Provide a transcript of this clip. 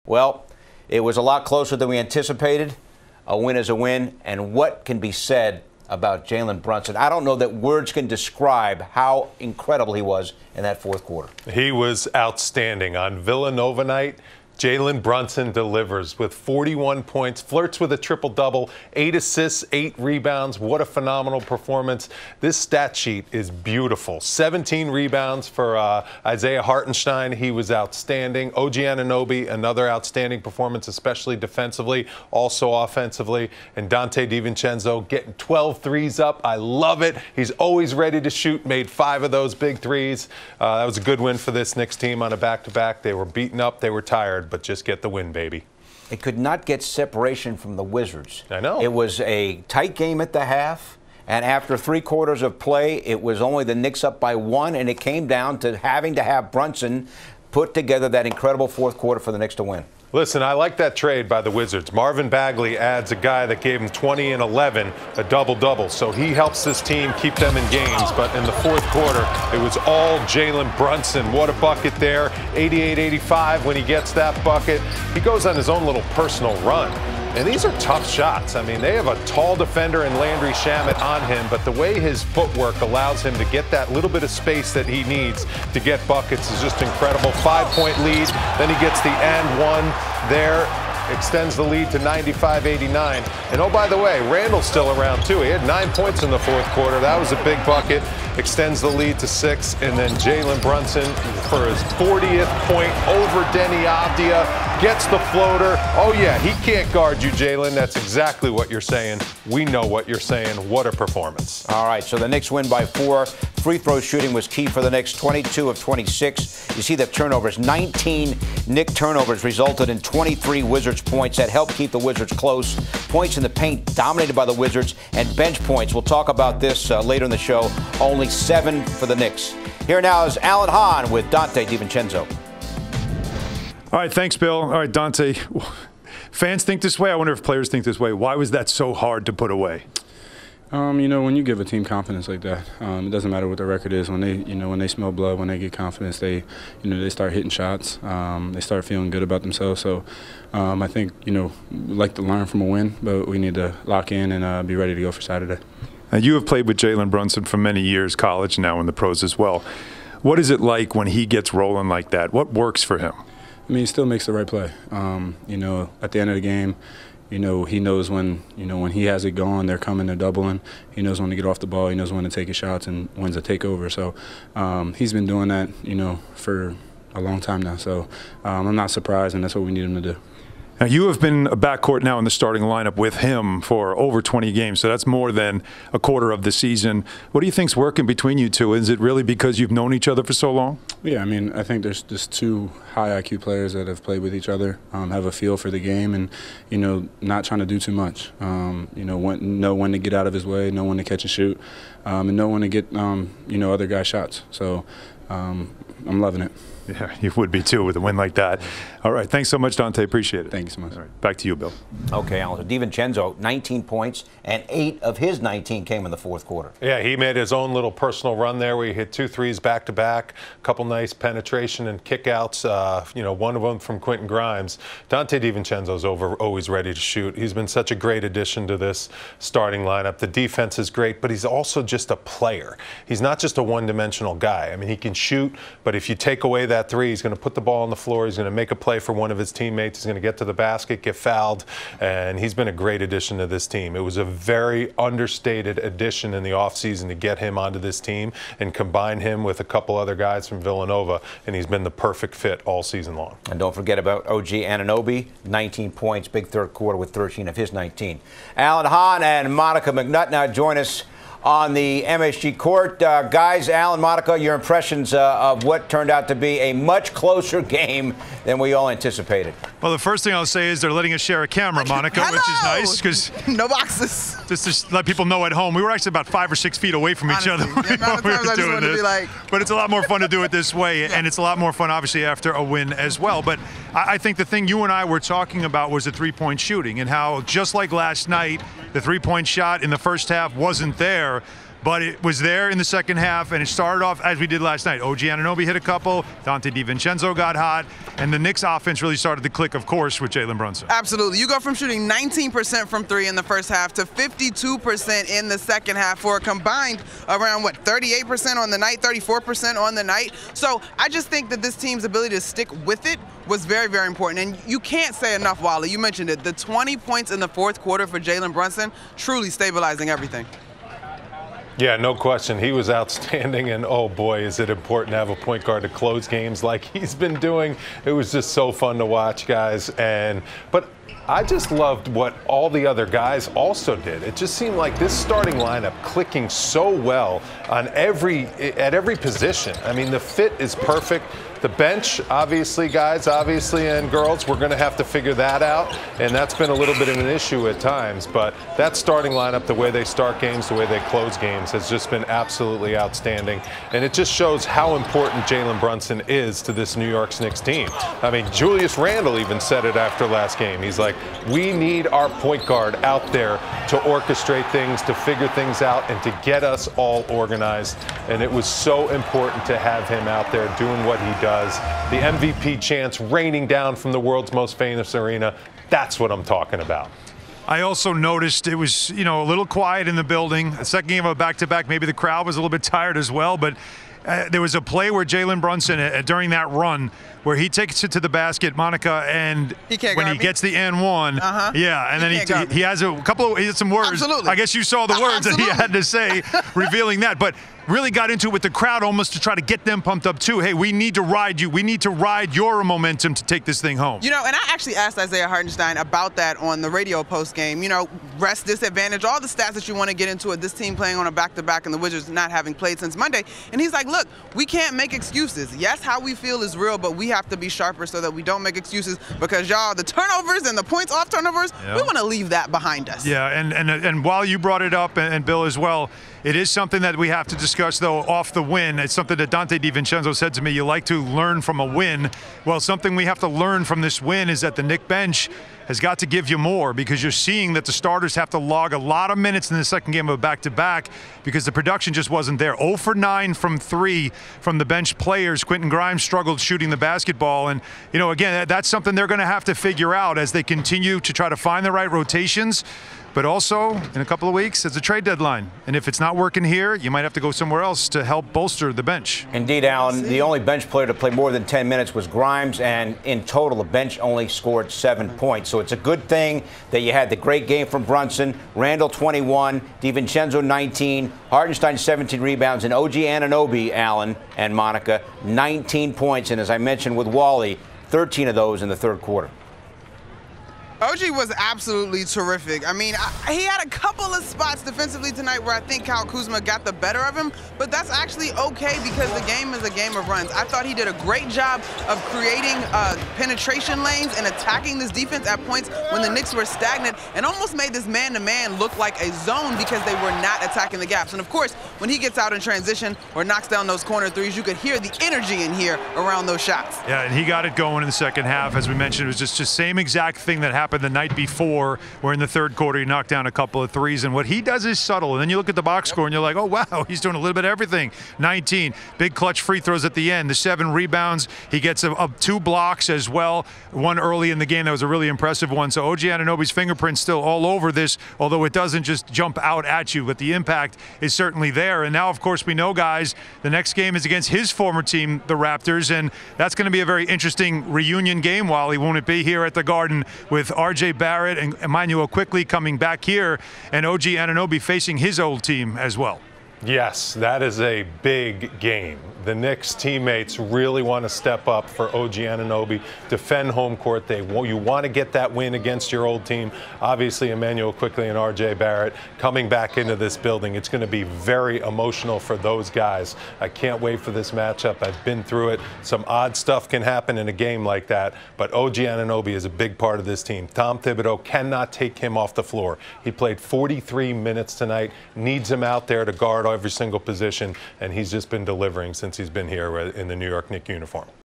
Well, it was a lot closer than we anticipated. A win is a win. And what can be said about Jalen Brunson? I don't know that words can describe how incredible he was in that fourth quarter. He was outstanding. On Villanova night, Jalen Brunson delivers with 41 points, flirts with a triple-double, 8 assists, 8 rebounds. What a phenomenal performance. This stat sheet is beautiful. 17 rebounds for Isaiah Hartenstein. He was outstanding. OG Anunoby, another outstanding performance, especially defensively, also offensively. And Donte DiVincenzo getting 12 threes up. I love it. He's always ready to shoot, made 5 of those big threes. That was a good win for this Knicks team on a back-to-back. They were beaten up. They were tired, but just get the win, baby. It could not get separation from the Wizards. I know. It was a tight game at the half, and after 3 quarters of play, it was only the Knicks up by 1, and it came down to having to have Brunson put together that incredible fourth quarter for the Knicks to win. Listen, I like that trade by the Wizards. Marvin Bagley adds a guy that gave him 20 and 11, a double-double. So he helps this team keep them in games. But in the fourth quarter, it was all Jalen Brunson. What a bucket there. 88-85 when he gets that bucket. He goes on his own little personal run. And these are tough shots. I mean, they have a tall defender in Landry Shamet on him, but the way his footwork allows him to get that little bit of space that he needs to get buckets is just incredible. 5-point lead, then he gets the and one there, extends the lead to 95-89. And oh, by the way, Randle's still around too. He had 9 points in the fourth quarter. That was a big bucket. Extends the lead to 6. And then Jalen Brunson for his 40th point over Denny Avdia. Gets the floater. Oh, yeah, he can't guard you, Jalen. That's exactly what you're saying. We know what you're saying. What a performance. All right, so the Knicks win by 4. Free throw shooting was key for the Knicks, 22 of 26. You see the turnovers. 19 Knick turnovers resulted in 23 Wizards points. That helped keep the Wizards close. Points in the paint dominated by the Wizards, and bench points. We'll talk about this later in the show. Only 7 for the Knicks. Here now is Alan Hahn with Donte DiVincenzo. All right, thanks, Bill. All right, Donte, fans think this way. I wonder if players think this way. Why was that so hard to put away? You know, when you give a team confidence like that, it doesn't matter what the record is. When they smell blood, when they get confidence, they start hitting shots. They start feeling good about themselves. So, I think, we like to learn from a win, but we need to lock in and be ready to go for Saturday. Now, you have played with Jalen Brunson for many years, college now in the pros as well. What is it like when he gets rolling like that? What works for him? I mean, he still makes the right play. At the end of the game, he knows when he has it going, they're coming, they're doubling. He knows when to get off the ball. He knows when to take his shots and when to take over. So he's been doing that, for a long time now. So I'm not surprised, and that's what we need him to do. Now, you have been a backcourt now in the starting lineup with him for over 20 games, so that's more than a quarter of the season. What do you think's working between you two? Is it really because you've known each other for so long? Yeah, I mean, I think there's just 2 high IQ players that have played with each other, have a feel for the game, and not trying to do too much. Know when to get out of his way, know when to catch and shoot, and know when to get other guys' shots. So I'm loving it. Yeah, you would be too with a win like that. All right, thanks so much, Donte. Appreciate it. Thank you so much. All right, back to you, Bill. Okay, Alan. DiVincenzo, 19 points, and 8 of his 19 came in the fourth quarter. Yeah, he made his own little personal run there where he hit 2 threes back-to-back, a couple nice penetration and kickouts, one of them from Quentin Grimes. Donte DiVincenzo's always ready to shoot. He's been such a great addition to this starting lineup. The defense is great, but he's also just a player. He's not just a one-dimensional guy. I mean, he can shoot, but if you take away that 3, he's going to put the ball on the floor. He's going to make a play for one of his teammates. He's going to get to the basket, get fouled, and he's been a great addition to this team. It was a very understated addition in the offseason to get him onto this team and combine him with a couple other guys from Villanova, and he's been the perfect fit all season long. And don't forget about OG Anunoby, 19 points, big third quarter with 13 of his 19. Alan Hahn and Monica McNutt now join us on the MSG court. Guys, Alan, Monica, your impressions of what turned out to be a much closer game than we all anticipated. Well, the first thing I'll say is they're letting us share a camera, Monica, which is nice because no boxes. Just to let people know at home, we were actually about 5 or 6 feet away from each other when we were doing this. But it's a lot more fun to do it this way, and it's a lot more fun, obviously, after a win as well. But I think the thing you and I were talking about was the three-point shooting and how, just like last night, the three-point shot in the first half wasn't there. But it was there in the second half, and it started off as we did last night. OG Anunoby hit a couple, Dante DiVincenzo got hot, and the Knicks offense really started to click, of course, with Jalen Brunson. Absolutely. You go from shooting 19% from three in the first half to 52% in the second half for a combined around, 38% on the night, 34% on the night. So I just think that this team's ability to stick with it was very, very important. And you can't say enough, Wally. You mentioned it. The 20 points in the fourth quarter for Jalen Brunson, truly stabilizing everything. Yeah, no question. He was outstanding, and oh boy, is it important to have a point guard to close games like he's been doing. It was just so fun to watch, guys. But I just loved what all the other guys also did. It just seemed like this starting lineup clicking so well at every position. I mean, the fit is perfect. The bench, obviously, guys, and girls, we're going to have to figure that out, and that's been a little bit of an issue at times. But that starting lineup, the way they start games, the way they close games, has just been absolutely outstanding. And it just shows how important Jalen Brunson is to this New York Knicks team. I mean, Julius Randle even said it after last game. He's like, we need our point guard out there to orchestrate things, to figure things out, and to get us all organized. And it was so important to have him out there doing what he does. The MVP chants raining down from the world's most famous arena. That's what I'm talking about. I also noticed it was, a little quiet in the building. The second game of a back-to-back, maybe the crowd was a little bit tired as well, but there was a play where Jalen Brunson, during that run, where he takes it to the basket, Monica, and when he gets the N1, and then he has he has some words. Absolutely. I guess you saw the words that he had to say, revealing that. But really got into it with the crowd almost to try to get them pumped up too. Hey, we need to ride you. We need to ride your momentum to take this thing home. And I actually asked Isaiah Hartenstein about that on the radio post game. Rest disadvantage, all the stats that you want to get into it. This team playing on a back-to-back and the Wizards not having played since Monday. And he's like, look, we can't make excuses. Yes, how we feel is real, but we have to be sharper so that we don't make excuses because, y'all, the turnovers and the points off turnovers, we want to leave that behind us. Yeah, and while you brought it up, and Bill as well, it is something that we have to discuss, though, off the win. It's something that Dante DiVincenzo said to me, you like to learn from a win. Well, something we have to learn from this win is that the Knick bench has got to give you more, because you're seeing that the starters have to log a lot of minutes in the second game of a back-to-back because the production just wasn't there. 0 for 9 from 3 from the bench players. Quentin Grimes struggled shooting the basketball. And, again, that's something they're going to have to figure out as they continue to try to find the right rotations. But also, in a couple of weeks, it's a trade deadline. And if it's not working here, you might have to go somewhere else to help bolster the bench. Indeed, Alan. The only bench player to play more than 10 minutes was Grimes, and in total, the bench only scored 7 points. So it's a good thing that you had the great game from Brunson, Randle 21, DiVincenzo 19, Hartenstein 17 rebounds, and OG Anunoby, Alan and Monica, 19 points. And as I mentioned with Wally, 13 of those in the third quarter. OG was absolutely terrific. I mean, he had a couple of spots defensively tonight where I think Kyle Kuzma got the better of him, but that's actually okay because the game is a game of runs. I thought he did a great job of creating penetration lanes and attacking this defense at points when the Knicks were stagnant, and almost made this man-to-man look like a zone because they were not attacking the gaps. And of course, when he gets out in transition or knocks down those corner threes, you could hear the energy in here around those shots. Yeah, and he got it going in the second half. As we mentioned, it was just the same exact thing that happened the night before, where in the third quarter he knocked down a couple of threes. And what he does is subtle. And then you look at the box score and you're like, oh, wow, he's doing a little bit of everything. 19, big clutch free throws at the end, the 7 rebounds. He gets 2 blocks as well. One early in the game that was a really impressive one. So OG Anunoby's fingerprint's still all over this, although it doesn't just jump out at you, but the impact is certainly there. And now, of course, we know, guys, the next game is against his former team, the Raptors, and that's going to be a very interesting reunion game, Wally, won't it be, here at the Garden, with R.J. Barrett and Immanuel Quickley coming back here, and OG Anunoby facing his old team as well. Yes, that is a big game. The Knicks teammates really want to step up for OG Anunoby, defend home court. You want to get that win against your old team. Obviously, Immanuel Quickley and R.J. Barrett coming back into this building. It's going to be very emotional for those guys. I can't wait for this matchup. I've been through it. Some odd stuff can happen in a game like that, but OG Anunoby is a big part of this team. Tom Thibodeau cannot take him off the floor. He played 43 minutes tonight, needs him out there to guard every single position, and he's just been delivering since he's been here in the New York Knicks uniform.